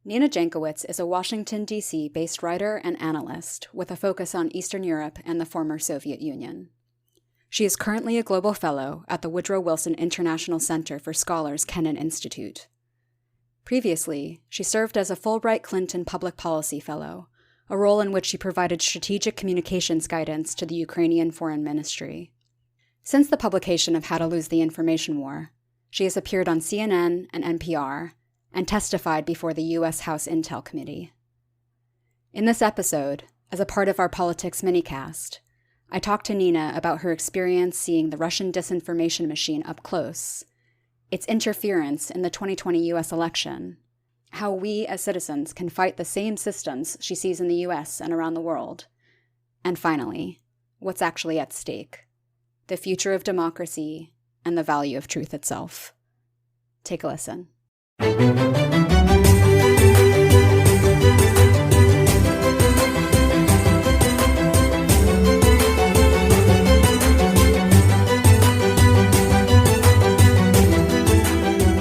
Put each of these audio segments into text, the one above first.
Nina Jankowicz is a Washington, D.C. based writer and analyst with a focus on Eastern Europe and the former Soviet Union. She is currently a Global Fellow at the Woodrow Wilson International Center for Scholars Kennan Institute. Previously, she served as a Fulbright Clinton Public Policy Fellow, a role in which she provided strategic communications guidance to the Ukrainian Foreign Ministry. Since the publication of How to Lose the Information War, she has appeared on CNN and NPR, and testified before the U.S. House Intel Committee. In this episode, as a part of our Politics minicast, I talked to Nina about her experience seeing the Russian disinformation machine up close, its interference in the 2020 U.S. election, how we as citizens can fight the same systems she sees in the U.S. and around the world, and finally, what's actually at stake, the future of democracy and the value of truth itself. Take a listen.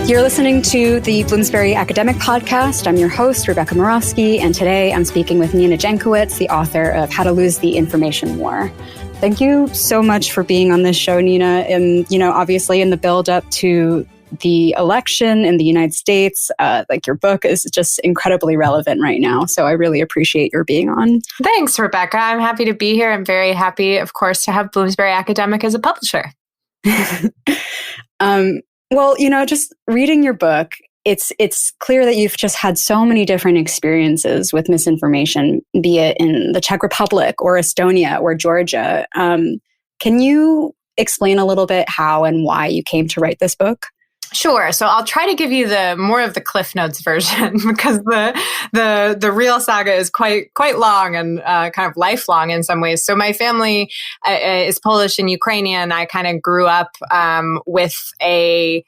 You're listening to the Bloomsbury Academic Podcast. I'm your host, Rebecca Morosky, and today I'm speaking with Nina Jankowicz, the author of How to Lose the Information War. Thank you so much for being on this show, Nina. And, obviously in the build-up to the election in the United States, your book is just incredibly relevant right now. So I really appreciate your being on. Thanks, Rebecca. I'm happy to be here. I'm very happy, of course, to have Bloomsbury Academic as a publisher. Just reading your book, it's clear that you've just had so many different experiences with misinformation, be it in the Czech Republic or Estonia or Georgia. Can you explain a little bit how and why you came to write this book? Sure. So I'll try to give you the more of the Cliff Notes version because the real saga is quite long and kind of lifelong in some ways. So my family is Polish and Ukrainian. I kind of grew up with an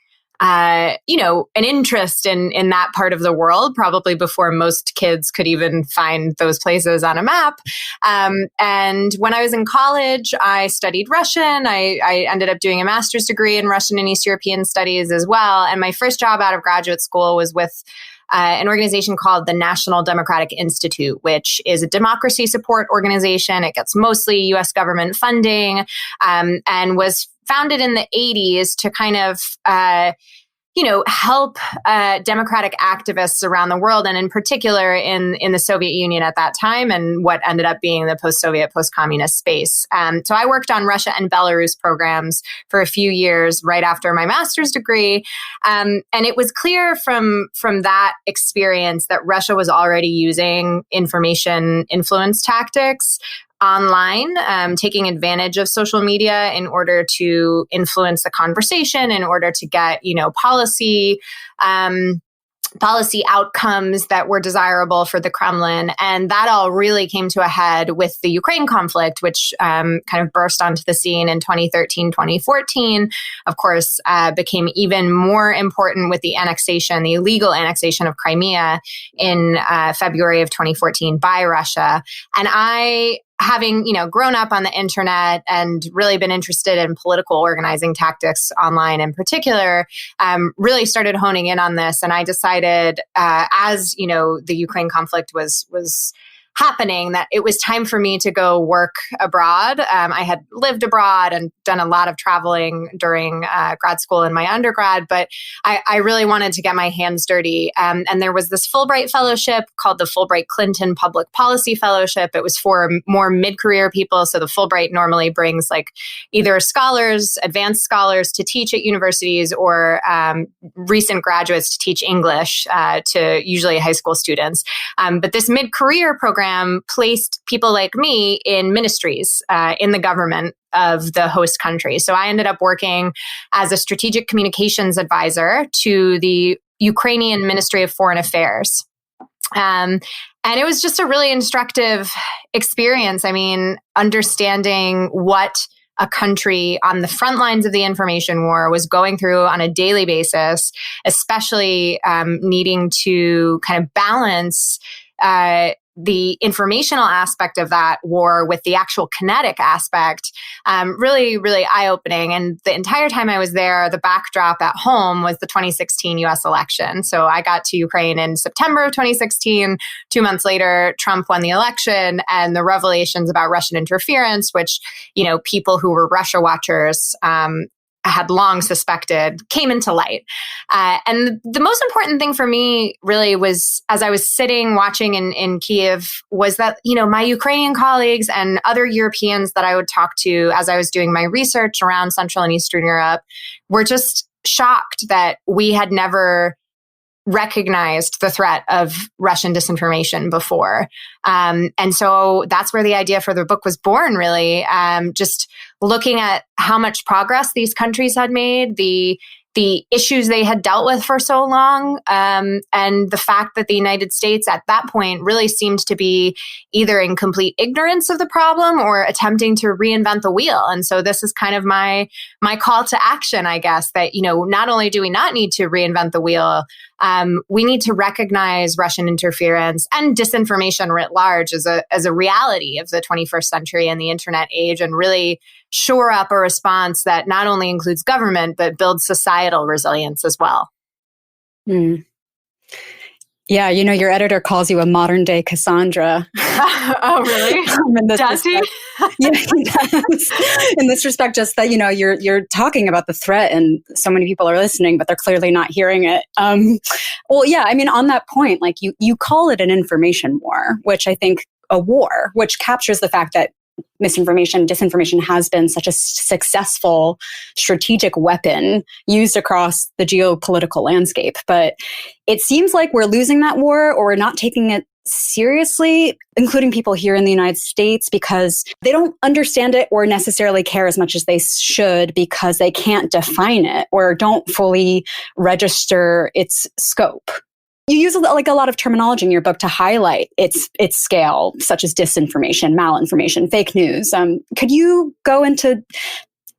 interest in that part of the world, probably before most kids could even find those places on a map. And when I was in college, I studied Russian. I ended up doing a master's degree in Russian and East European studies as well. And my first job out of graduate school was with an organization called the National Democratic Institute, which is a democracy support organization. It gets mostly U.S. government funding, and was founded in the 80s to kind of, help democratic activists around the world, and in particular in the Soviet Union at that time, and what ended up being the post-Soviet, post-communist space. So I worked on Russia and Belarus programs for a few years right after my master's degree. And it was clear from that experience that Russia was already using information influence tactics online, taking advantage of social media in order to influence the conversation, in order to get, policy outcomes that were desirable for the Kremlin. And that all really came to a head with the Ukraine conflict, which kind of burst onto the scene in 2013, 2014. Of course, became even more important with the illegal annexation of Crimea in February of 2014 by Russia. And I, having, grown up on the internet and really been interested in political organizing tactics online in particular, really started honing in on this. And I decided, as, the Ukraine conflict was happening, that it was time for me to go work abroad. I had lived abroad and done a lot of traveling during grad school and my undergrad, but I really wanted to get my hands dirty. And there was this Fulbright Fellowship called the Fulbright Clinton Public Policy Fellowship. It was for more mid-career people. So the Fulbright normally brings either scholars, advanced scholars to teach at universities, or recent graduates to teach English to usually high school students. But this mid-career program placed people like me in ministries in the government of the host country. So I ended up working as a strategic communications advisor to the Ukrainian Ministry of Foreign Affairs. And it was just a really instructive experience. I mean, understanding what a country on the front lines of the information war was going through on a daily basis, especially needing to kind of balance the informational aspect of that war with the actual kinetic aspect, really, really eye-opening. And the entire time I was there, the backdrop at home was the 2016 US election. So I got to Ukraine in September of 2016. 2 months later, Trump won the election, and the revelations about Russian interference, which, people who were Russia watchers had long suspected, came into light. And the most important thing for me really was, as I was sitting watching in Kiev, was that, my Ukrainian colleagues and other Europeans that I would talk to as I was doing my research around Central and Eastern Europe were just shocked that we had never recognized the threat of Russian disinformation before. And so that's where the idea for the book was born, really. Just looking at how much progress these countries had made, the issues they had dealt with for so long, and the fact that the United States at that point really seemed to be either in complete ignorance of the problem or attempting to reinvent the wheel. And so this is kind of my call to action, I guess, that, not only do we not need to reinvent the wheel, we need to recognize Russian interference and disinformation writ large as a reality of the 21st century and the internet age, and really shore up a response that not only includes government, but builds societal resilience as well. Mm. Yeah, your editor calls you a modern day Cassandra. Oh, really? Does he? Yeah, he does. In this respect, just that, you're talking about the threat and so many people are listening, but they're clearly not hearing it. Well, yeah, on that point, like you call it an information war, which I think a war, which captures the fact that misinformation, disinformation has been such a successful strategic weapon used across the geopolitical landscape. But it seems like we're losing that war, or we're not taking it seriously, including people here in the United States, because they don't understand it or necessarily care as much as they should, because they can't define it or don't fully register its scope. You use a lot of terminology in your book to highlight its scale, such as disinformation, malinformation, fake news. Could you go into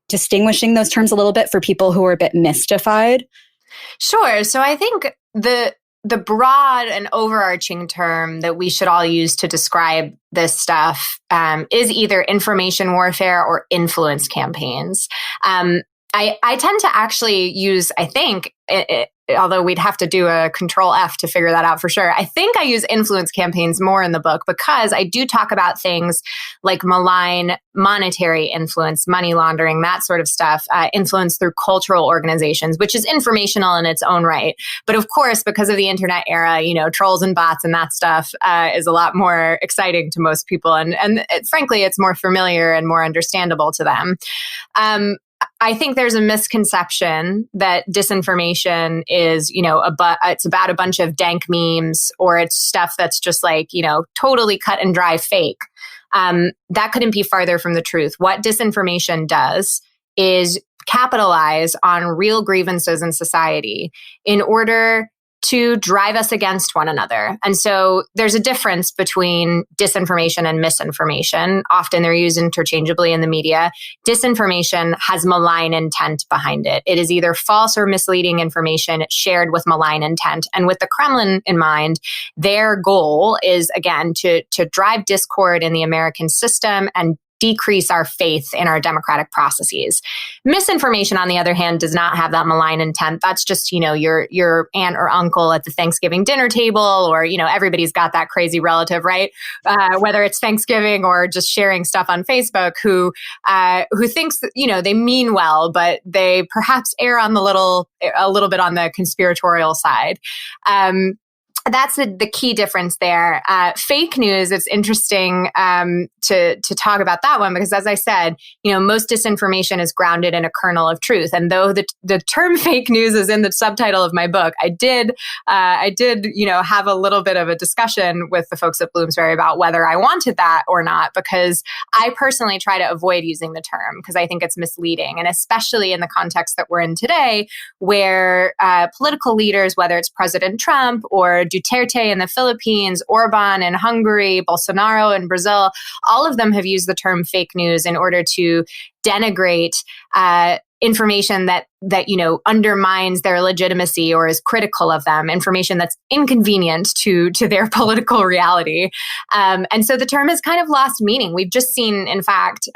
distinguishing those terms a little bit for people who are a bit mystified? Sure. So I think the broad and overarching term that we should all use to describe this stuff is either information warfare or influence campaigns. I tend to actually use, I think, although we'd have to do a Control F to figure that out for sure. I think I use influence campaigns more in the book because I do talk about things like malign monetary influence, money laundering, that sort of stuff, influence through cultural organizations, which is informational in its own right. But of course, because of the internet era, trolls and bots and that stuff is a lot more exciting to most people. And frankly, it's more familiar and more understandable to them. I think there's a misconception that disinformation is, it's about a bunch of dank memes, or it's stuff that's just like, totally cut and dry fake. That couldn't be farther from the truth. What disinformation does is capitalize on real grievances in society in order to drive us against one another. And so there's a difference between disinformation and misinformation. Often they're used interchangeably in the media. Disinformation has malign intent behind it. It is either false or misleading information shared with malign intent. And with the Kremlin in mind, their goal is, again, to drive discord in the American system and decrease our faith in our democratic processes. Misinformation, on the other hand, does not have that malign intent. That's just, your aunt or uncle at the Thanksgiving dinner table, or, everybody's got that crazy relative, right? Whether it's Thanksgiving or just sharing stuff on Facebook, who thinks that, they mean well, but they perhaps err on a little bit on the conspiratorial side. That's the key difference there. Fake news, it's interesting to talk about that one, because as I said, most disinformation is grounded in a kernel of truth. And though the term fake news is in the subtitle of my book, I did have a little bit of a discussion with the folks at Bloomsbury about whether I wanted that or not, because I personally try to avoid using the term because I think it's misleading. And especially in the context that we're in today, where political leaders, whether it's President Trump or Duterte in the Philippines, Orban in Hungary, Bolsonaro in Brazil, all of them have used the term fake news in order to denigrate information that undermines their legitimacy or is critical of them, information that's inconvenient to their political reality. And so the term has kind of lost meaning. We've just seen, in fact,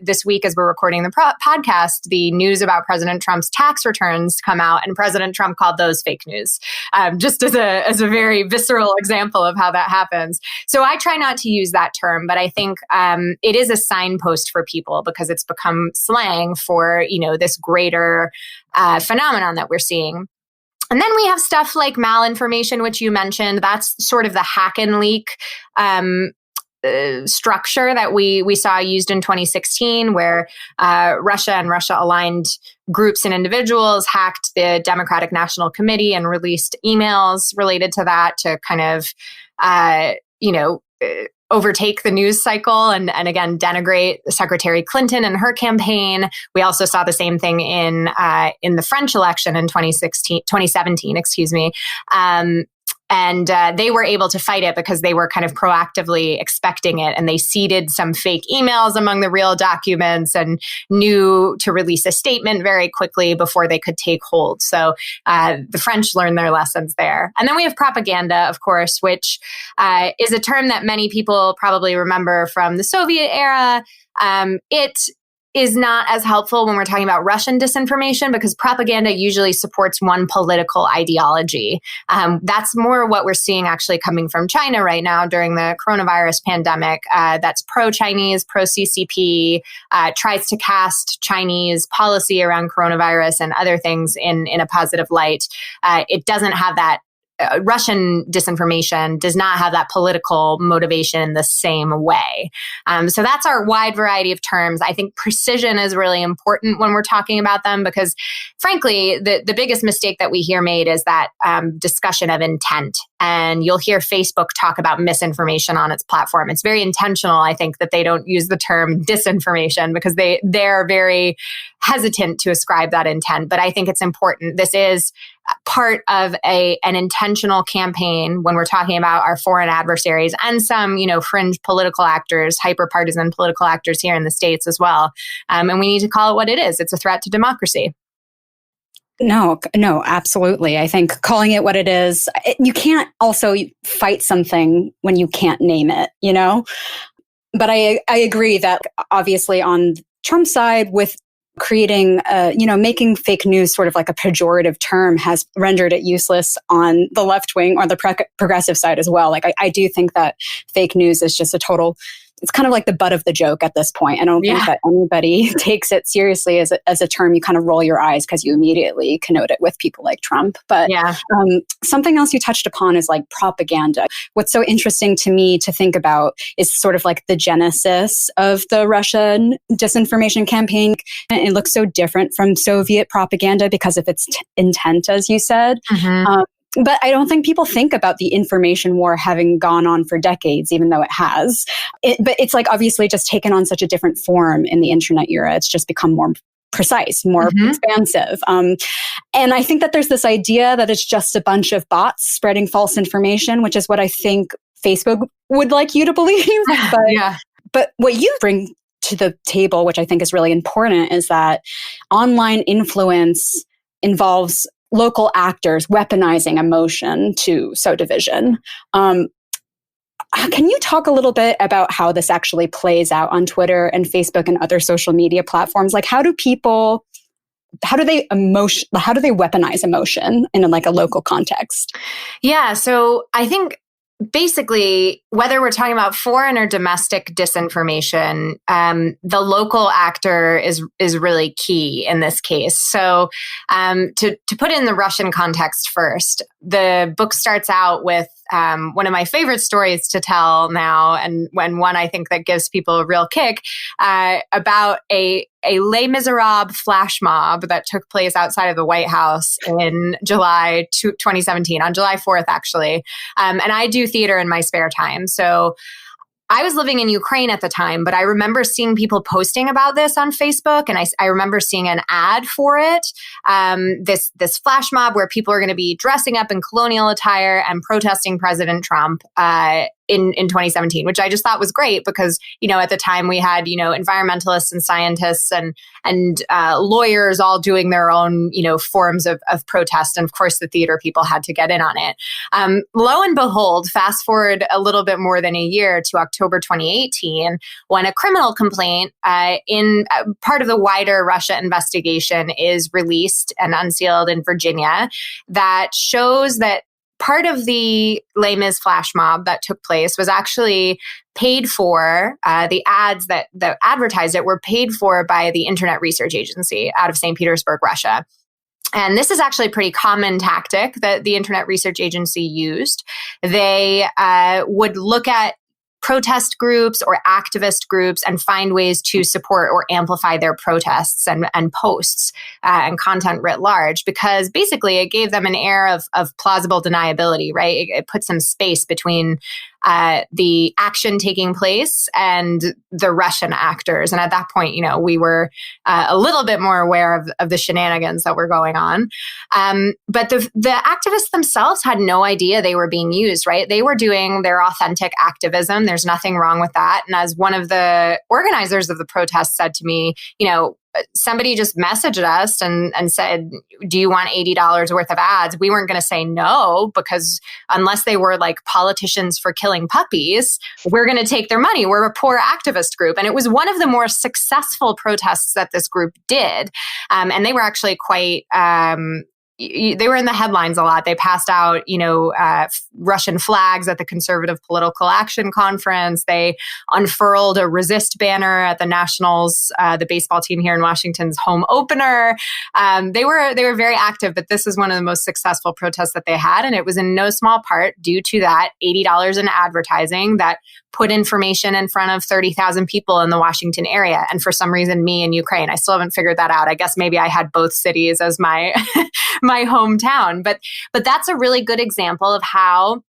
this week as we're recording the podcast, the news about President Trump's tax returns come out, and President Trump called those fake news, just as a very visceral example of how that happens. So I try not to use that term, but I think it is a signpost for people because it's become slang for, this greater phenomenon that we're seeing. And then we have stuff like malinformation, which you mentioned. That's sort of the hack and leak structure that we saw used in 2016, where Russia and Russia-aligned groups and individuals hacked the Democratic National Committee and released emails related to that to kind of, overtake the news cycle and again denigrate Secretary Clinton and her campaign. We also saw the same thing in the French election in 2017, excuse me. And they were able to fight it because they were kind of proactively expecting it, and they seeded some fake emails among the real documents and knew to release a statement very quickly before they could take hold. So the French learned their lessons there. And then we have propaganda, of course, which is a term that many people probably remember from the Soviet era. It is not as helpful when we're talking about Russian disinformation because propaganda usually supports one political ideology. That's more what we're seeing actually coming from China right now during the coronavirus pandemic. That's pro-Chinese, pro-CCP, tries to cast Chinese policy around coronavirus and other things in a positive light. It doesn't have that. Russian disinformation does not have that political motivation in the same way. So that's our wide variety of terms. I think precision is really important when we're talking about them because, frankly, the biggest mistake that we hear made is that discussion of intent. And you'll hear Facebook talk about misinformation on its platform. It's very intentional, I think, that they don't use the term disinformation because they're very hesitant to ascribe that intent. But I think it's important. This is part of an intentional campaign when we're talking about our foreign adversaries and some, fringe political actors, hyper-partisan political actors here in the States as well. And we need to call it what it is. It's a threat to democracy. No, absolutely. I think calling it what it is, you can't also fight something when you can't name it, But I agree that obviously on Trump's side with creating, making fake news sort of like a pejorative term has rendered it useless on the left wing or the progressive side as well. Like I do think that fake news is just it's kind of like the butt of the joke at this point. I don't think that anybody takes it seriously as a term. You kind of roll your eyes because you immediately connote it with people like Trump. But something else you touched upon is like propaganda. What's so interesting to me to think about is sort of like the genesis of the Russian disinformation campaign. It looks so different from Soviet propaganda because of its intent, as you said. Mm-hmm. But I don't think people think about the information war having gone on for decades, even though it has. But it's like obviously just taken on such a different form in the internet era. It's just become more precise, more expansive. And I think that there's this idea that it's just a bunch of bots spreading false information, which is what I think Facebook would like you to believe. But what you bring to the table, which I think is really important, is that online influence involves local actors weaponizing emotion to sow division. Can you talk a little bit about how this actually plays out on Twitter and Facebook and other social media platforms? Like, how do they weaponize emotion in a local context? Yeah, so I think basically, whether we're talking about foreign or domestic disinformation, the local actor is really key in this case. So to put it in the Russian context first, the book starts out with one of my favorite stories to tell now, and one I think that gives people a real kick, about a Les Miserables flash mob that took place outside of the White House in July 2017, on July 4th, actually. And I do theater in my spare time. So I was living in Ukraine at the time, but I remember seeing people posting about this on Facebook, and I remember seeing an ad for it. This flash mob where people are going to be dressing up in colonial attire and protesting President Trump. in 2017, which I just thought was great because, at the time we had, environmentalists and scientists and lawyers all doing their own, forms of protest. And of course, the theater people had to get in on it. Lo and behold, fast forward a little bit more than a year to October 2018, when a criminal complaint in part of the wider Russia investigation is released and unsealed in Virginia that shows that part of the Les Mis flash mob that took place was actually paid for, the ads that advertised it were paid for by the Internet Research Agency out of St. Petersburg, Russia. And this is actually a pretty common tactic that the Internet Research Agency used. They would look at protest groups or activist groups and find ways to support or amplify their protests and posts and content writ large, because basically it gave them an air of plausible deniability, right? It put some space between the action taking place and the Russian actors. And at that point, we were a little bit more aware of the shenanigans that were going on. But the activists themselves had no idea they were being used, right? They were doing their authentic activism. There's nothing wrong with that. And as one of the organizers of the protest said to me, somebody just messaged us and said, do you want $80 worth of ads? We weren't going to say no, because unless they were like politicians for killing puppies, we're going to take their money. We're a poor activist group. And it was one of the more successful protests that this group did. And they were actually quite... they were in the headlines a lot. They passed out, Russian flags at the Conservative Political Action Conference. They unfurled a resist banner at the Nationals, the baseball team here in Washington's home opener. They were very active, but this is one of the most successful protests that they had. And it was in no small part due to that $80 in advertising that put information in front of 30,000 people in the Washington area. And for some reason, me in Ukraine, I still haven't figured that out. I guess maybe I had both cities as my my hometown. But that's a really good example of how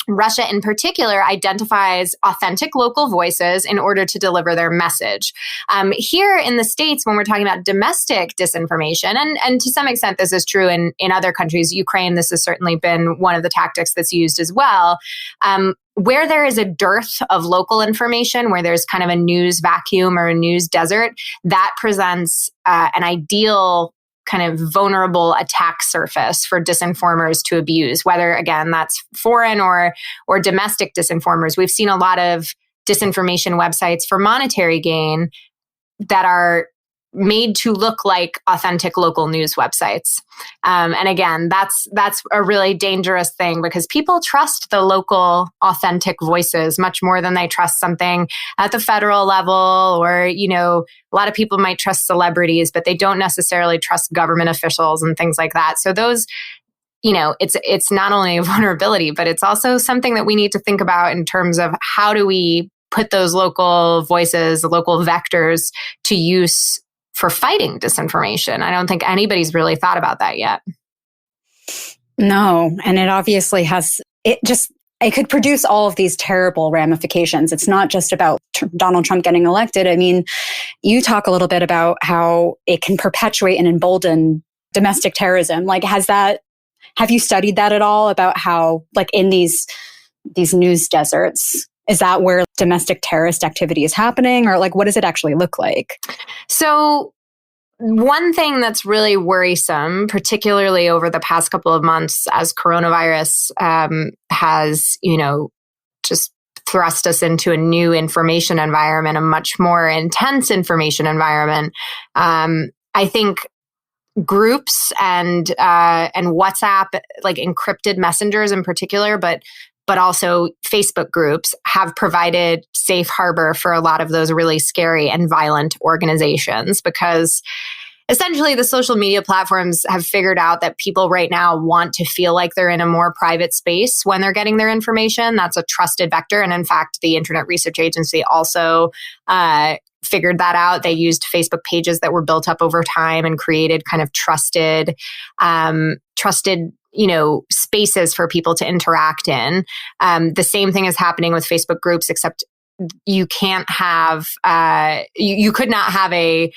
Russia in particular identifies authentic local voices in order to deliver their message. Here in the States, when we're talking about domestic disinformation, and to some extent this is true in other countries, Ukraine, this has certainly been one of the tactics that's used as well. Where there is a dearth of local information, where there's kind of a news vacuum or a news desert, that presents an ideal kind of vulnerable attack surface for disinformers to abuse, whether, again, that's foreign or domestic disinformers. We've seen a lot of disinformation websites for monetary gain that are made to look like authentic local news websites. And again, that's a really dangerous thing, because people trust the local authentic voices much more than they trust something at the federal level, or, a lot of people might trust celebrities, but they don't necessarily trust government officials and things like that. So those, it's not only a vulnerability, but it's also something that we need to think about in terms of how do we put those local voices, local vectors to use for fighting disinformation. I don't think anybody's really thought about that yet. No, and it obviously has, it could produce all of these terrible ramifications. It's not just about Donald Trump getting elected. I mean, you talk a little bit about how it can perpetuate and embolden domestic terrorism. Like, have you studied that at all, about how, like, in these news deserts, is that where domestic terrorist activity is happening? Or like, what does it actually look like? So one thing that's really worrisome, particularly over the past couple of months as coronavirus has, just thrust us into a new information environment, a much more intense information environment. I think groups and WhatsApp, like encrypted messengers in particular, but also Facebook groups, have provided safe harbor for a lot of those really scary and violent organizations, because essentially the social media platforms have figured out that people right now want to feel like they're in a more private space when they're getting their information. That's a trusted vector. And in fact, the Internet Research Agency also figured that out. They used Facebook pages that were built up over time and created kind of trusted spaces for people to interact in. The same thing is happening with Facebook groups, except you can't have, you could not have a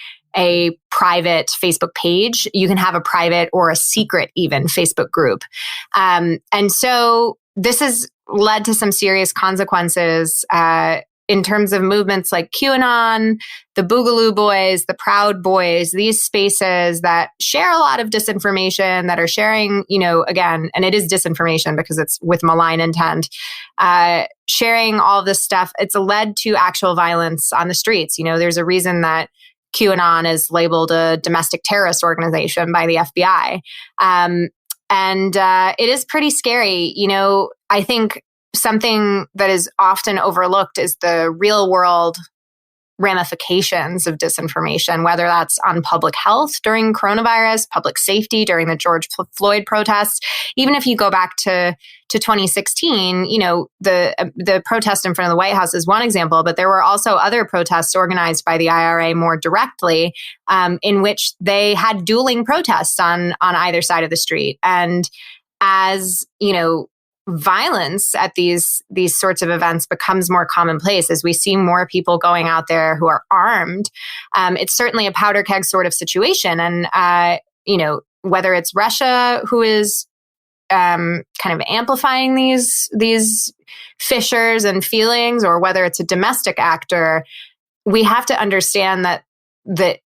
private Facebook page. You can have a private or a secret even Facebook group. And so this is led to some serious consequences in terms of movements like QAnon, the Boogaloo Boys, the Proud Boys, these spaces that share a lot of disinformation, that are sharing, again, and it is disinformation because it's with malign intent, sharing all this stuff. It's led to actual violence on the streets. There's a reason that QAnon is labeled a domestic terrorist organization by the FBI. And it is pretty scary. I think something that is often overlooked is the real world ramifications of disinformation, whether that's on public health during coronavirus, public safety during the George Floyd protests. Even if you go back to 2016, the protest in front of the White House is one example, but there were also other protests organized by the IRA more directly, in which they had dueling protests on either side of the street. And as, violence at these sorts of events becomes more commonplace, as we see more people going out there who are armed. It's certainly a powder keg sort of situation. And, whether it's Russia who is kind of amplifying these fissures and feelings, or whether it's a domestic actor, we have to understand that the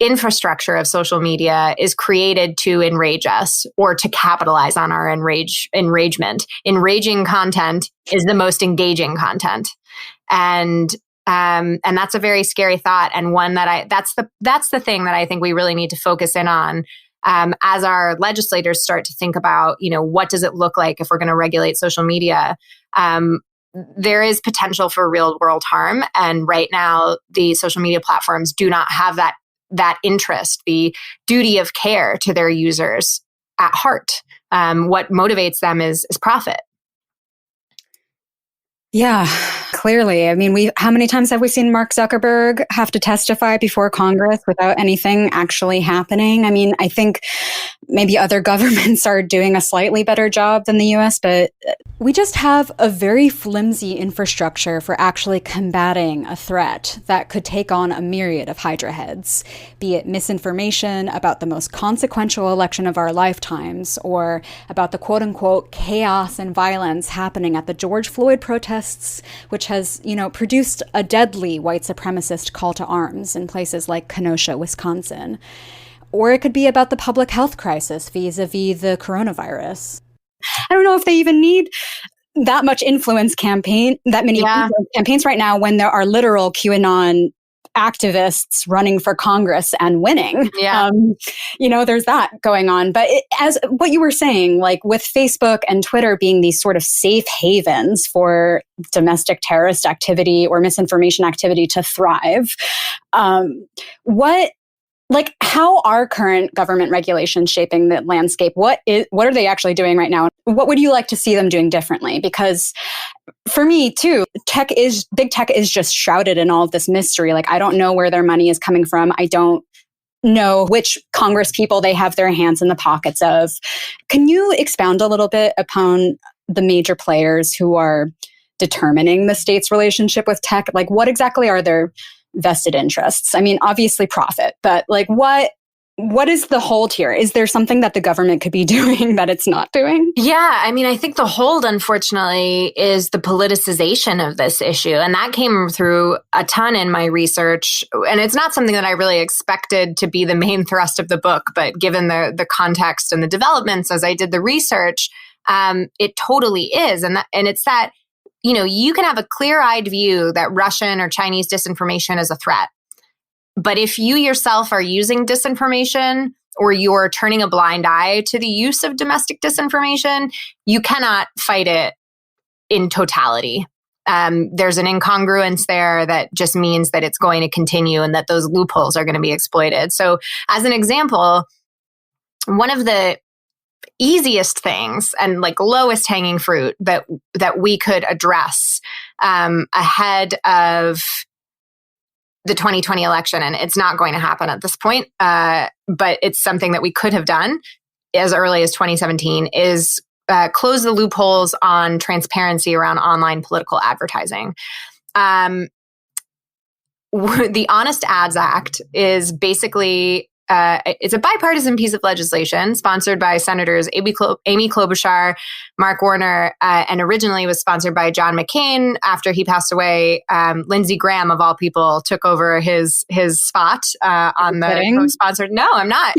infrastructure of social media is created to enrage us or to capitalize on our enragement. Enraging content is the most engaging content. And that's a very scary thought, and one that that's the thing that I think we really need to focus in on as our legislators start to think about, what does it look like if we're going to regulate social media? There is potential for real world harm, and right now the social media platforms do not have that interest, the duty of care to their users at heart. What motivates them is profit. Yeah, clearly. I mean, how many times have we seen Mark Zuckerberg have to testify before Congress without anything actually happening? I mean, I think maybe other governments are doing a slightly better job than the US, but we just have a very flimsy infrastructure for actually combating a threat that could take on a myriad of Hydra heads, be it misinformation about the most consequential election of our lifetimes, or about the quote unquote chaos and violence happening at the George Floyd protests, which has, produced a deadly white supremacist call to arms in places like Kenosha, Wisconsin. Or it could be about the public health crisis vis-a-vis the coronavirus. I don't know if they even need that much influence campaigns right now when there are literal QAnon activists running for Congress and winning. Yeah. There's that going on. But as what you were saying, like with Facebook and Twitter being these sort of safe havens for domestic terrorist activity or misinformation activity to thrive, how are current government regulations shaping the landscape? What are they actually doing right now? What would you like to see them doing differently? Because for me too, big tech is just shrouded in all of this mystery. Like, I don't know where their money is coming from. I don't know which Congress people they have their hands in the pockets of. Can you expound a little bit upon the major players who are determining the state's relationship with tech? Like, what exactly are their vested interests? I mean, obviously profit, but what is the hold here? Is there something that the government could be doing that it's not doing? Yeah, I mean, I think the hold, unfortunately, is the politicization of this issue. And that came through a ton in my research. And it's not something that I really expected to be the main thrust of the book, but given the context and the developments as I did the research, it totally is. And it's that, you can have a clear-eyed view that Russian or Chinese disinformation is a threat. But if you yourself are using disinformation, or you're turning a blind eye to the use of domestic disinformation, you cannot fight it in totality. There's an incongruence there that just means that it's going to continue and that those loopholes are going to be exploited. So as an example, one of the easiest things and lowest hanging fruit that we could address ahead of the 2020 election, and it's not going to happen at this point, but it's something that we could have done as early as 2017, is close the loopholes on transparency around online political advertising. The Honest Ads Act is basically it's a bipartisan piece of legislation sponsored by Senators Amy Klobuchar, Mark Warner, and originally was sponsored by John McCain. After he passed away, Lindsey Graham, of all people, took over his spot on the co-sponsored. No, I'm not.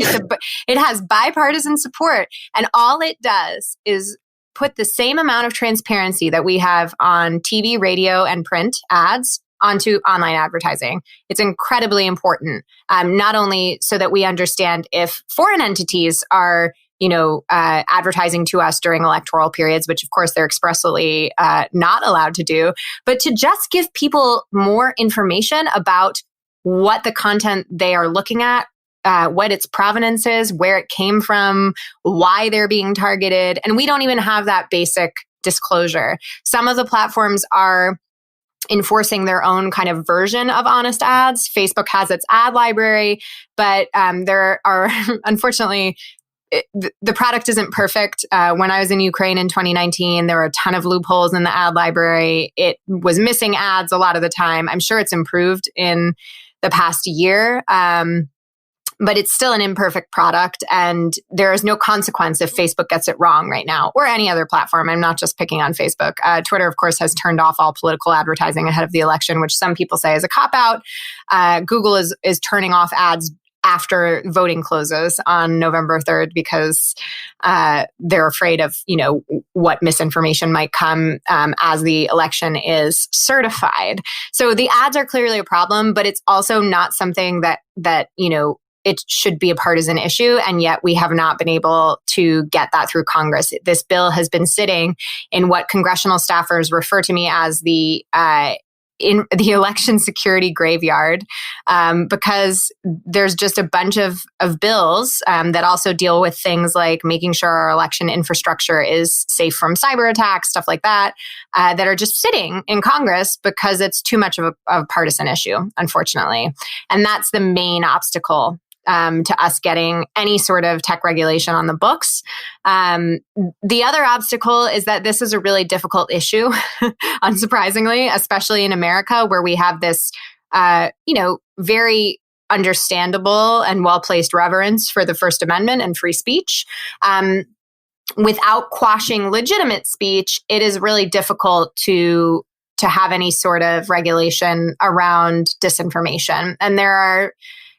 It has bipartisan support. And all it does is put the same amount of transparency that we have on TV, radio, and print ads onto online advertising. It's incredibly important, not only so that we understand if foreign entities are, advertising to us during electoral periods, which of course they're expressly not allowed to do, but to just give people more information about what the content they are looking at, what its provenance is, where it came from, why they're being targeted. And we don't even have that basic disclosure. Some of the platforms are enforcing their own kind of version of honest ads. Facebook has its ad library, but there are, unfortunately, the product isn't perfect. When I was in Ukraine in 2019, there were a ton of loopholes in the ad library. It was missing ads a lot of the time. I'm sure it's improved in the past year, but it's still an imperfect product, and there is no consequence if Facebook gets it wrong right now, or any other platform. I'm not just picking on Facebook. Twitter, of course, has turned off all political advertising ahead of the election, which some people say is a cop-out. Google is turning off ads after voting closes on November 3rd because they're afraid of, what misinformation might come as the election is certified. So the ads are clearly a problem, but it's also not something that it should be a partisan issue, and yet we have not been able to get that through Congress. This bill has been sitting in what congressional staffers refer to me as in the election security graveyard, because there's just a bunch of bills that also deal with things like making sure our election infrastructure is safe from cyber attacks, stuff like that, that are just sitting in Congress because it's too much of a partisan issue, unfortunately. And that's the main obstacle to us getting any sort of tech regulation on the books. The other obstacle is that this is a really difficult issue, unsurprisingly, especially in America, where we have this, very understandable and well-placed reverence for the First Amendment and free speech. Without quashing legitimate speech, it is really difficult to have any sort of regulation around disinformation. And there are,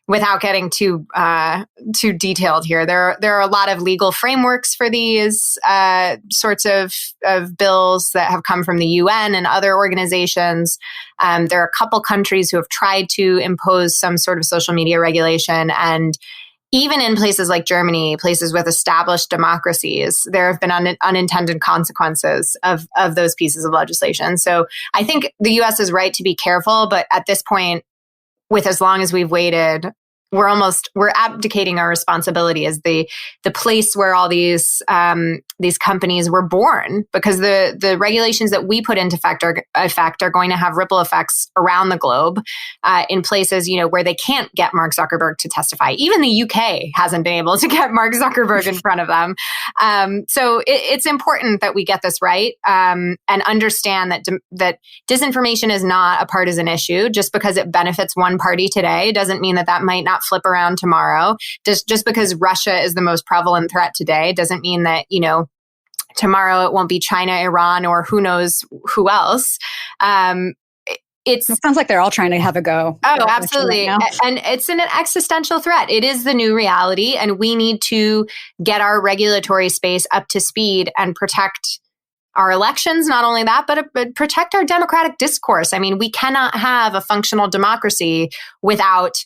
without getting too detailed here, there are a lot of legal frameworks for these sorts of bills that have come from the UN and other organizations. There are a couple countries who have tried to impose some sort of social media regulation, and even in places like Germany, places with established democracies, there have been unintended consequences of those pieces of legislation. So I think the US is right to be careful, but at this point, with as long as we've waited, we're abdicating our responsibility as the place where all these companies were born, because the regulations that we put into effect are going to have ripple effects around the globe, in places where they can't get Mark Zuckerberg to testify. Even the UK hasn't been able to get Mark Zuckerberg in front of them. So it's important that we get this right, and understand that disinformation is not a partisan issue. Just because it benefits one party today doesn't mean that might not flip around tomorrow. Just because Russia is the most prevalent threat today doesn't mean that, tomorrow it won't be China, Iran, or who knows who else. It sounds like they're all trying to have a go. Oh, absolutely. Right, and it's an existential threat. It is the new reality, and we need to get our regulatory space up to speed and protect our elections. Not only that, but protect our democratic discourse. I mean, we cannot have a functional democracy without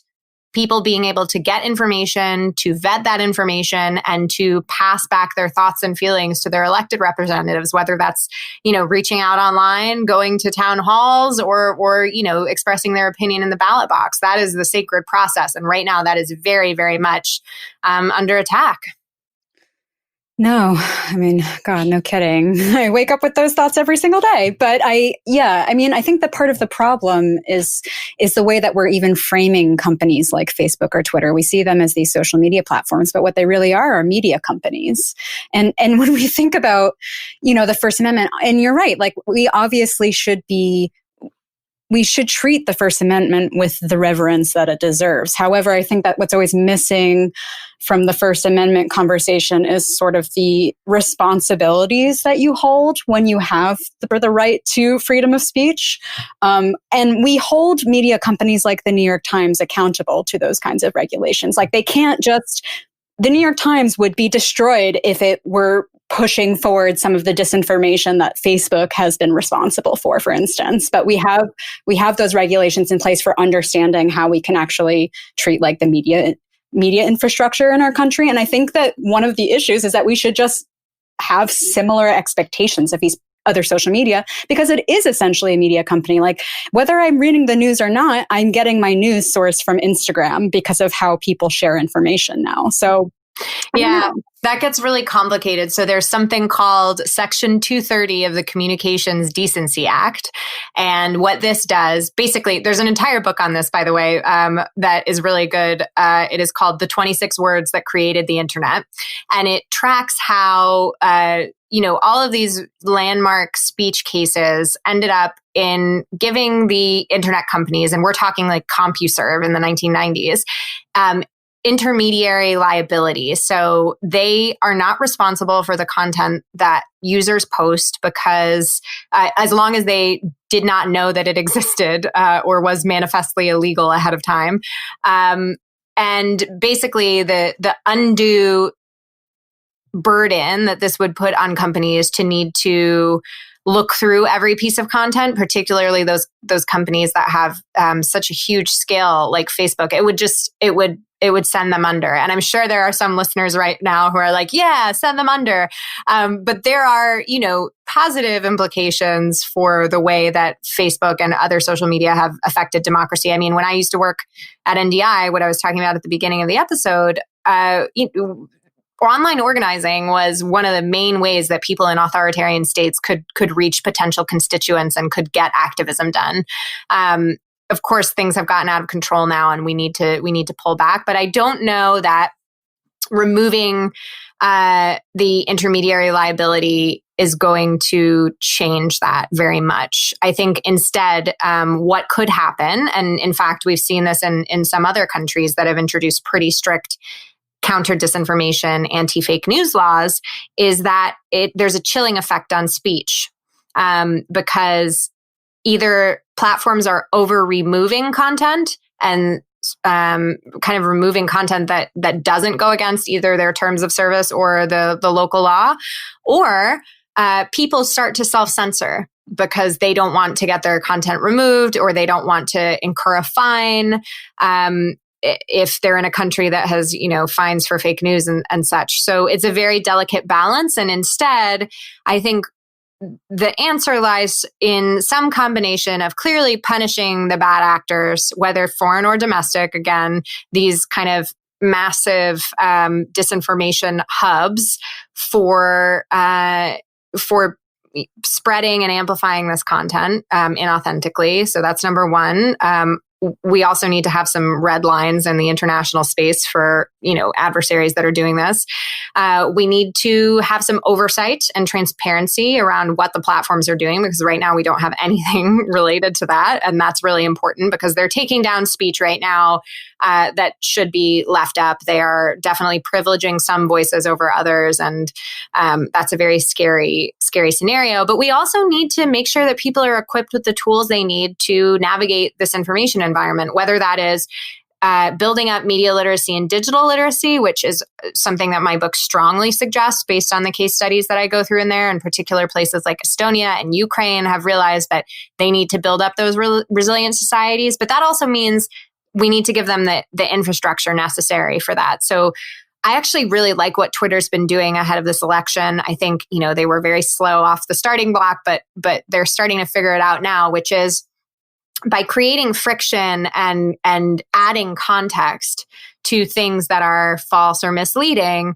people being able to get information, to vet that information, and to pass back their thoughts and feelings to their elected representatives, whether that's, reaching out online, going to town halls, or expressing their opinion in the ballot box. That is the sacred process. And right now that is very, very much under attack. No, I mean, God, no kidding. I wake up with those thoughts every single day. But I think that part of the problem is the way that we're even framing companies like Facebook or Twitter. We see them as these social media platforms, but what they really are media companies. And when we think about, the First Amendment, and you're right, like we obviously should be we should treat the First Amendment with the reverence that it deserves. However, I think that what's always missing from the First Amendment conversation is sort of the responsibilities that you hold when you have the right to freedom of speech. And we hold media companies like the New York Times accountable to those kinds of regulations. Like they can't just, the New York Times would be destroyed if it were pushing forward some of the disinformation that Facebook has been responsible for instance. But we have those regulations in place for understanding how we can actually treat like the media infrastructure in our country. And I think that one of the issues is that we should just have similar expectations of these other social media, because it is essentially a media company. Like whether I'm reading the news or not, I'm getting my news source from Instagram because of how people share information now. So yeah, that gets really complicated. So there's something called Section 230 of the Communications Decency Act. And what this does, basically, there's an entire book on this, by the way, that is really good. It is called The 26 Words That Created the Internet. And it tracks how, all of these landmark speech cases ended up in giving the internet companies, and we're talking like CompuServe in the 1990s, intermediary liability. So they are not responsible for the content that users post because as long as they did not know that it existed or was manifestly illegal ahead of time. And basically the undue burden that this would put on companies to need to look through every piece of content, particularly those companies that have such a huge scale like Facebook, it would send them under. And I'm sure there are some listeners right now who are like, yeah, send them under. But there are, positive implications for the way that Facebook and other social media have affected democracy. I mean, when I used to work at NDI, what I was talking about at the beginning of the episode, online organizing was one of the main ways that people in authoritarian states could reach potential constituents and could get activism done. Of course, things have gotten out of control now, and we need to pull back. But I don't know that removing the intermediary liability is going to change that very much. I think instead, what could happen, and in fact, we've seen this in some other countries that have introduced pretty strict counter disinformation, anti-fake news laws, is that there's a chilling effect on speech because either platforms are over removing content and kind of removing content that doesn't go against either their terms of service or the local law, or people start to self-censor because they don't want to get their content removed or they don't want to incur a fine. If they're in a country that has, fines for fake news and such. So it's a very delicate balance. And instead, I think the answer lies in some combination of clearly punishing the bad actors, whether foreign or domestic. Again, these kind of massive disinformation hubs for spreading and amplifying this content inauthentically. So that's number one. We also need to have some red lines in the international space for, adversaries that are doing this. We need to have some oversight and transparency around what the platforms are doing, because right now we don't have anything related to that. And that's really important because they're taking down speech right now that should be left up. They are definitely privileging some voices over others. And that's a very scary scenario. But we also need to make sure that people are equipped with the tools they need to navigate this information environment, whether that is building up media literacy and digital literacy, which is something that my book strongly suggests based on the case studies that I go through in there. In particular, places like Estonia and Ukraine have realized that they need to build up those resilient societies. But that also means we need to give them the infrastructure necessary for that. So I actually really like what Twitter's been doing ahead of this election. I think, they were very slow off the starting block, but they're starting to figure it out now, which is by creating friction and adding context to things that are false or misleading,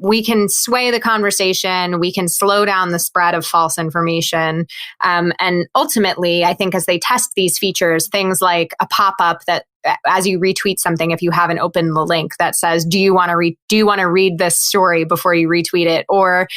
we can sway the conversation. We can slow down the spread of false information. And ultimately, I think as they test these features, things like a pop-up that as you retweet something, if you haven't opened the link that says, do you want to read this story before you retweet it? Or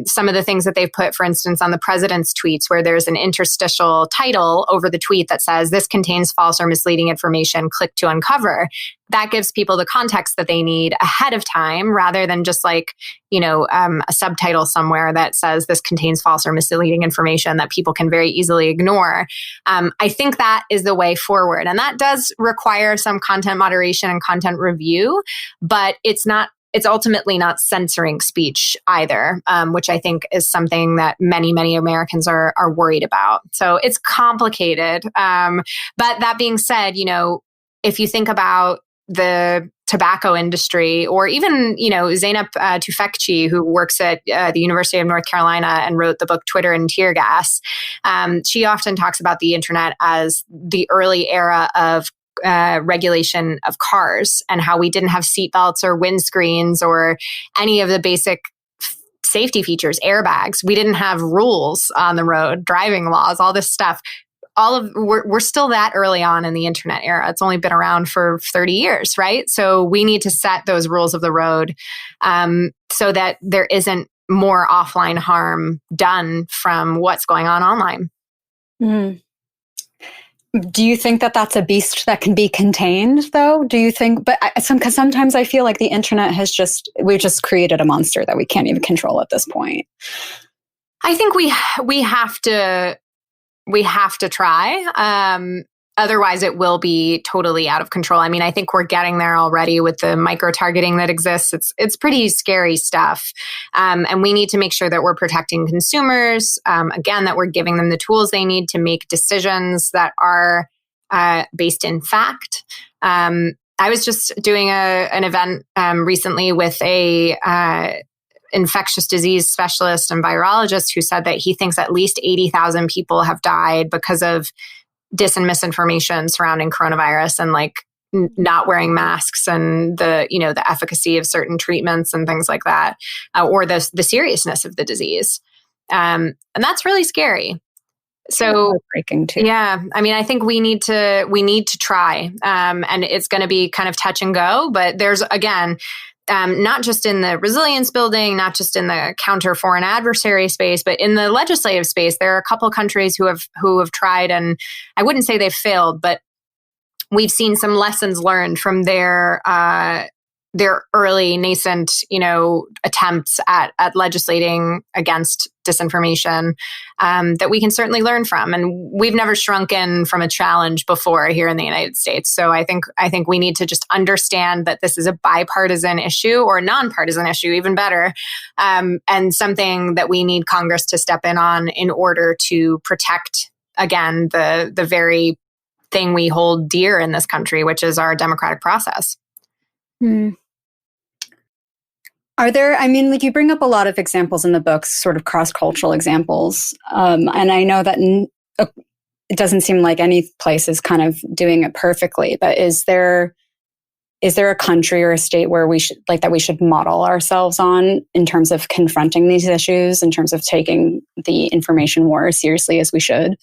some of the things that they've put, for instance, on the president's tweets, where there's an interstitial title over the tweet that says, this contains false or misleading information, click to uncover. That gives people the context that they need ahead of time, rather than just like, a subtitle somewhere that says this contains false or misleading information that people can very easily ignore. I think that is the way forward. And that does require some content moderation and content review, but it's ultimately not censoring speech either, which I think is something that many, many Americans are worried about. So it's complicated. But that being said, if you think about the tobacco industry, or even, Zeynep Tufekci, who works at the University of North Carolina and wrote the book Twitter and Tear Gas, she often talks about the internet as the early era of regulation of cars, and how we didn't have seatbelts or windscreens or any of the basic safety features, airbags. We didn't have rules on the road, driving laws, all this stuff. We're still that early on in the internet era. It's only been around for 30 years, right? So we need to set those rules of the road so that there isn't more offline harm done from what's going on online. Mm. Do you think that that's a beast that can be contained, though? Do you think? But because sometimes I feel like the internet we've just created a monster that we can't even control at this point. I think we have to try. Otherwise, it will be totally out of control. I mean, I think we're getting there already with the micro-targeting that exists. It's pretty scary stuff. And we need to make sure that we're protecting consumers, again, that we're giving them the tools they need to make decisions that are based in fact. I was just doing an event recently with a infectious disease specialist and virologist who said that he thinks at least 80,000 people have died because of dis and misinformation surrounding coronavirus, and like not wearing masks, and the efficacy of certain treatments and things like that, or the seriousness of the disease. And that's really scary. So breaking too. Yeah. I mean, I think we need to try, and it's going to be kind of touch and go, but there's, again, not just in the resilience building, not just in the counter foreign adversary space, but in the legislative space, there are a couple countries who have tried, and I wouldn't say they've failed, but we've seen some lessons learned from their early nascent, attempts at legislating against disinformation that we can certainly learn from. And we've never shrunken from a challenge before here in the United States. So I think we need to just understand that this is a bipartisan issue, or a nonpartisan issue, even better, and something that we need Congress to step in order to protect, again, the very thing we hold dear in this country, which is our democratic process. Hmm. Are there, you bring up a lot of examples in the books, sort of cross-cultural examples. And I know that it doesn't seem like any place is kind of doing it perfectly, but is there a country or a state where we should model ourselves on in terms of confronting these issues, in terms of taking the information war as seriously as we should?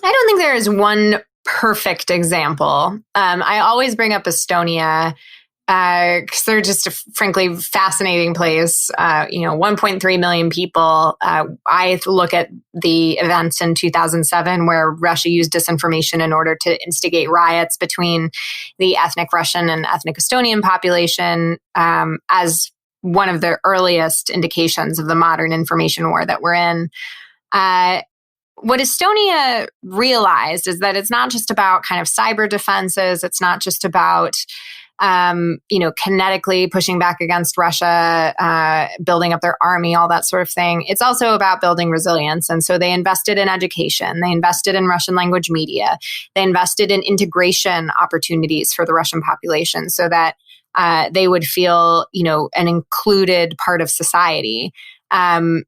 I don't think there is one perfect example. I always bring up Estonia, because they're just a frankly fascinating place. 1.3 million people. I look at the events in 2007 where Russia used disinformation in order to instigate riots between the ethnic Russian and ethnic Estonian population as one of the earliest indications of the modern information war that we're in. What Estonia realized is that it's not just about kind of cyber defenses. It's not just about kinetically pushing back against Russia, building up their army, all that sort of thing. It's also about building resilience. And so they invested in education. They invested in Russian language media. They invested in integration opportunities for the Russian population so that they would feel, an included part of society. And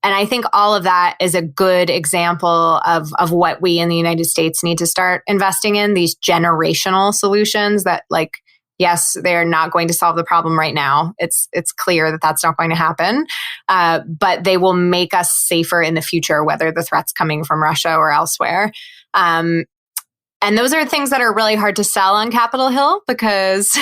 I think all of that is a good example of what we in the United States need to start investing in, these generational solutions that Yes, they're not going to solve the problem right now. It's clear that that's not going to happen. But they will make us safer in the future, whether the threat's coming from Russia or elsewhere. And those are things that are really hard to sell on Capitol Hill because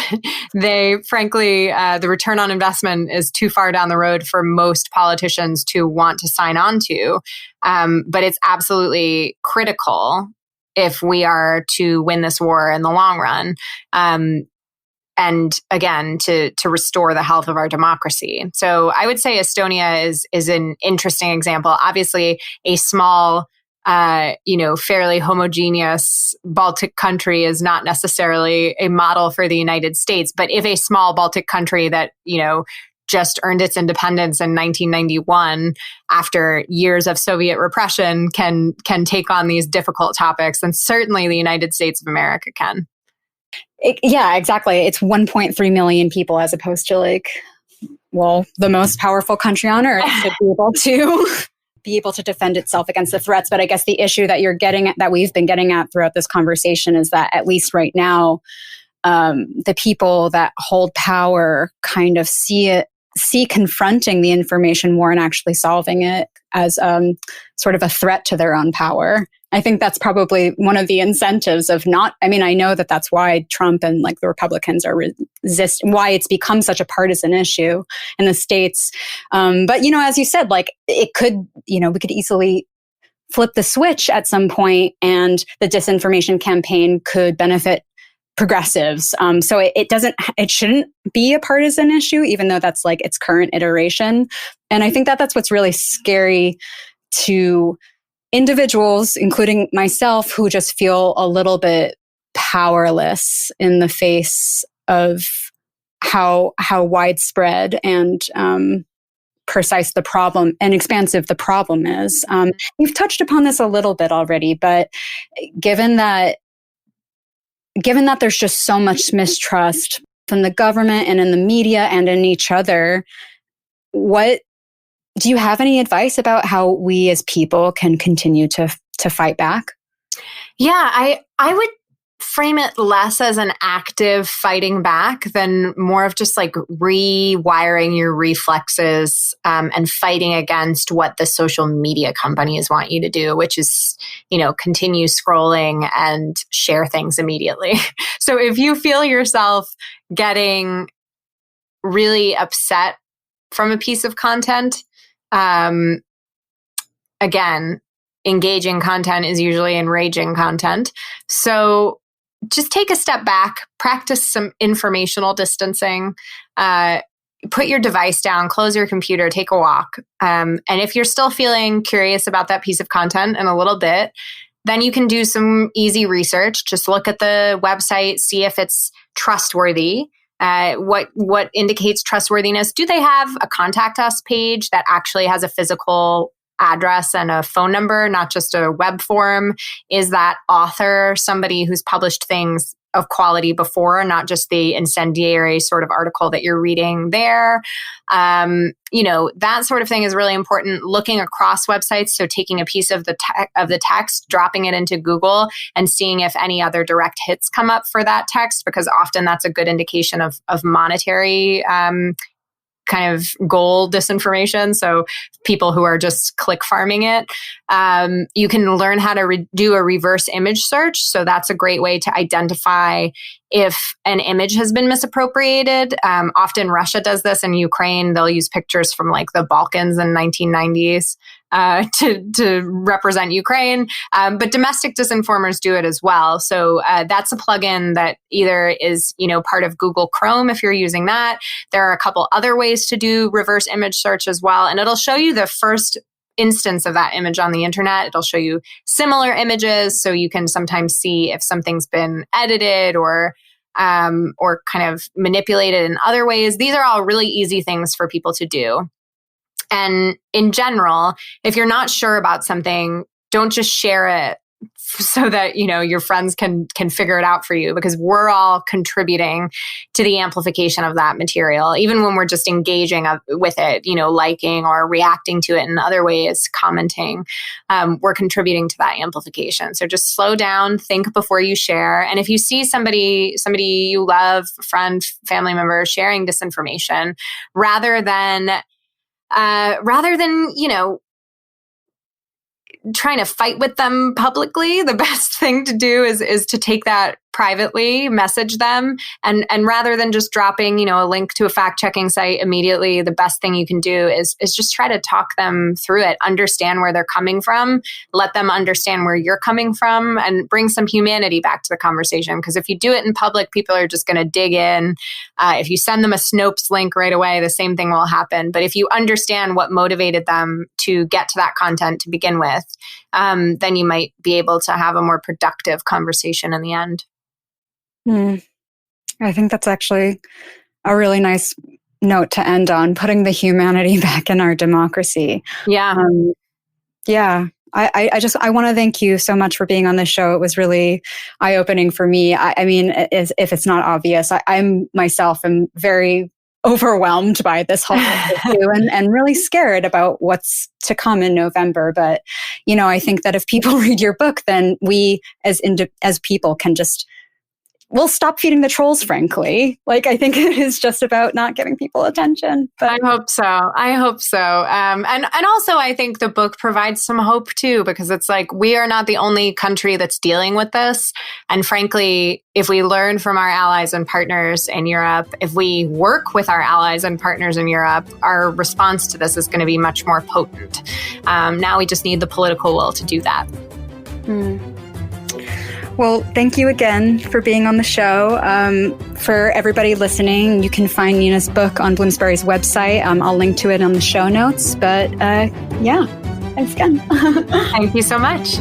they, frankly, the return on investment is too far down the road for most politicians to want to sign on to. But it's absolutely critical if we are to win this war in the long run. And again, to restore the health of our democracy. So I would say Estonia is an interesting example. Obviously, a small fairly homogeneous Baltic country is not necessarily a model for the United States. But if a small Baltic country that, just earned its independence in 1991 after years of Soviet repression can take on these difficult topics, then certainly the United States of America can. Yeah, exactly. It's 1.3 million people as opposed to the most powerful country on earth to be able to defend itself against the threats. But I guess the issue that that we've been getting at throughout this conversation is that at least right now, the people that hold power kind of see confronting the information war and actually solving it as sort of a threat to their own power. I think that's probably one of the incentives of I know that that's why Trump and the Republicans are why it's become such a partisan issue in the States. But, as you said, it could, we could easily flip the switch at some point and the disinformation campaign could benefit progressives. So it shouldn't be a partisan issue, even though that's its current iteration. And I think that that's what's really scary to individuals, including myself, who just feel a little bit powerless in the face of how widespread and precise the problem and expansive the problem is. You've touched upon this a little bit already, but given that there's just so much mistrust from the government and in the media and in each other, do you have any advice about how we as people can continue to fight back? Yeah, I would frame it less as an active fighting back than more of just rewiring your reflexes and fighting against what the social media companies want you to do, which is, continue scrolling and share things immediately. So if you feel yourself getting really upset from a piece of content, again, engaging content is usually enraging content. So just take a step back, practice some informational distancing, put your device down, close your computer, take a walk. And if you're still feeling curious about that piece of content in a little bit, then you can do some easy research. Just look at the website, see if it's trustworthy. What indicates trustworthiness? Do they have a contact us page that actually has a physical address and a phone number, not just a web form? Is that author somebody who's published things of quality before, not just the incendiary sort of article that you're reading there? That sort of thing is really important. Looking across websites, so taking a piece of the text, dropping it into Google, and seeing if any other direct hits come up for that text, because often that's a good indication of monetary kind of goal disinformation. So people who are just click farming it. You can learn how to do a reverse image search. So that's a great way to identify if an image has been misappropriated. Often Russia does this, and Ukraine, they'll use pictures from the Balkans in 1990s to represent Ukraine. But domestic disinformers do it as well. So that's a plugin that either is, part of Google Chrome if you're using that. There are a couple other ways to do reverse image search as well. And it'll show you the first instance of that image on the internet. It'll show you similar images, so you can sometimes see if something's been edited or kind of manipulated in other ways. These are all really easy things for people to do. And in general, if you're not sure about something, don't just share it so that, your friends can figure it out for you, because we're all contributing to the amplification of that material, even when we're just engaging with it, liking or reacting to it in other ways, commenting, we're contributing to that amplification. So just slow down, think before you share. And if you see somebody you love, friend, family member sharing disinformation, rather than trying to fight with them publicly, the best thing to do is to take that privately, message them, and rather than just dropping, a link to a fact-checking site immediately, the best thing you can do is just try to talk them through it, understand where they're coming from, let them understand where you're coming from, and bring some humanity back to the conversation. Because if you do it in public, people are just going to dig in. If you send them a Snopes link right away, the same thing will happen. But if you understand what motivated them to get to that content to begin with, then you might be able to have a more productive conversation in the end. I think that's actually a really nice note to end on, putting the humanity back in our democracy. Yeah. I want to thank you so much for being on this show. It was really eye-opening for me. I mean, if it's not obvious, I'm myself am very overwhelmed by this whole issue and really scared about what's to come in November. But, I think that if people read your book, then we as people can we'll stop feeding the trolls, frankly. I think it is just about not giving people attention. But I hope so. And also I think the book provides some hope too, because it's we are not the only country that's dealing with this. And frankly, if we learn from our allies and partners in Europe, if we work with our allies and partners in Europe, our response to this is going to be much more potent. Now we just need the political will to do that. Well, thank you again for being on the show. For everybody listening, you can find Nina's book on Bloomsbury's website. I'll link to it on the show notes. But thanks again. Thank you so much.